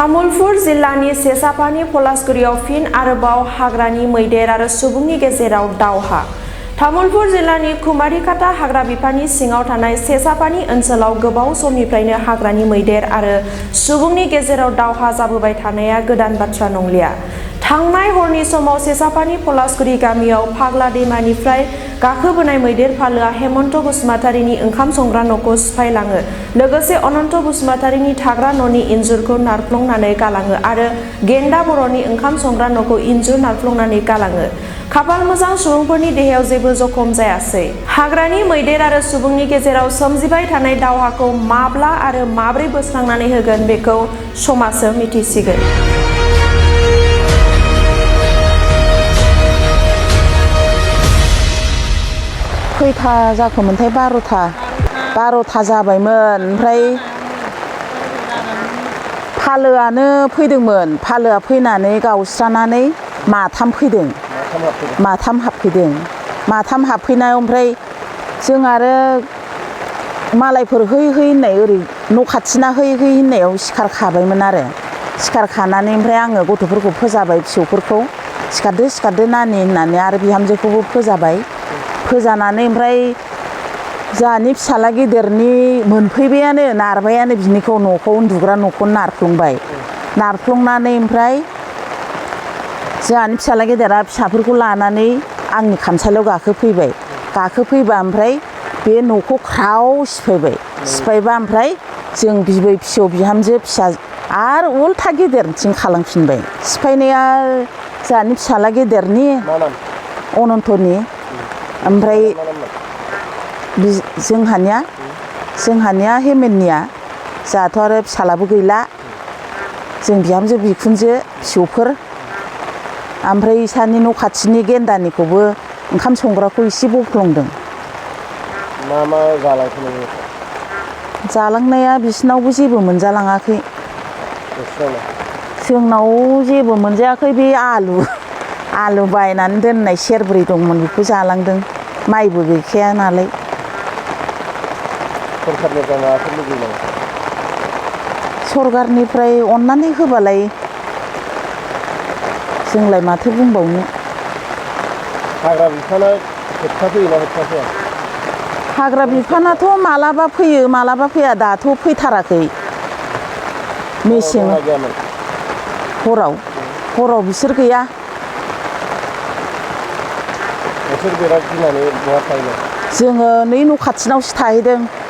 तामुलपुर जिल्लानि सेसापानि पलासगुरियाव फिन आरोबाव हाग्रानि मैदेर आरो सुबुंनि गेजेराव दावहा। तामुलपुर जिल्लानि कुमारिकाटा हाग्रा बिफाननि सिङाव थानाय सेसापानि ओनसोलाव गोबाव समनिफ्रायनो हाग्रानि मैदेर आरो सुबुंनि गेजेराव दावहा जाबोबाय थानाया गोदान बाथ्रा नंलिया। थांनाय हरनि समाव सेसापानि पलासगुरि गामियाव फाग्ला दैमानिफ्राय गाखोबोनाय मैदेर फालोआ हेमन्त बसुमतारीनि ओंखाम संग्रा न'खौ सिफायलाङो, लोगोसे अनन्त बसुमतारीनि थाग्रा न'नि इन्जुरखौ नारफ्लंनानै गालाङो आरो गेन्दा बर'नि ओंखाम संग्रा न'खौ इन्जुर नारफ्लंनानै गालाङो। खाफाल मोजां सुबुंफोरनि देहायाव जेबो जखम जायासै। हाग्रानि मैदेर आरो सुबुंनि गेजेराव सोमजिबाय थानाय दावहाखौ माब्ला आरो माब्रै बोस्रांनानै होगोन बेखौ समाजो मिथिसिगोन। खैथा जाखोमोनथाय 12था जाबायमोन। ओमफ्राय फालोआनो फैदोंमोन। फालोआ फैनानै गावस्रानानै माथाम फैदों। माथाम हाबफैनायाव ओमफ्राय जों आरो मालायफोर है होननाय ओरै न' खाथिना है होननायाव सिखार खाबायमोन आरो। सिखार खानानै ओमफ्राय आङो गथ'फोरखौ फोजाबाय, फिसौफोरखौ सिखारदो नानि होननानै आरो बिहामजोखौबो फोजाबाय। फोजानानै ओमफ्राय जोंहानि फिसाला गेदेरनि मोनफैबायानो, नारबायानो बिनिखौ, न'खौ उन्दुग्रा न'खौ नारफ्लंबाय। नारफ्लंनानै ओमफ्राय जोंहानि फिसाला गेदेरा फिसाफोरखौ लानानै आंनि खामसालियाव गाखोफैबा ओमफ्राय बे न'खौ ख्राव सिफायबा ओमफ्राय जों बिबै फिसौ बिहामजो फिसा आरो उल्था गेदेरथिं खालामफिनबाय। सिफायनाया जोंहानि फिसाला गेदेरनि अनन्तनि, ओमफ्राय जोंहानिया हेमेननिया। जोंहाथ' आरो फिसालाबो गैला, जों बिहामजो बिखुनजो फिसौफोर। ओमफ्राय इसानि न' खाथिनि गेन्दानिखौबो ओंखाम संग्राखौ एसे बफ्लंदों। मा जालांखो? जालांनाया बिसिनावबो जेबो मोनजालाङाखै। जोंनाव जेबो मोनजायाखै। बे आलु बायनानै दोननाय सेरब्रै दंमोन, बेखौ जालांदों। माइबो गैखाया नालाय। सरखारनिफ्राय माबाफोर लुबैयो नामा? सरखारनिफ्राय अननानै होबालाय जोंलाय माथो बुंबावनो। हाग्रा बिफाना होबथाफैयोना होबथाफैया? हाग्रा बिफानाथ' मालाबा फैयो मालाबा फैया। दाथ' फैथाराखै। मेसें हराव बिसोर गैया। नोंसोर बिराद गिनानै बहा थाहैनाय? जोङो नै न' खाथिनावसो थाहैदों।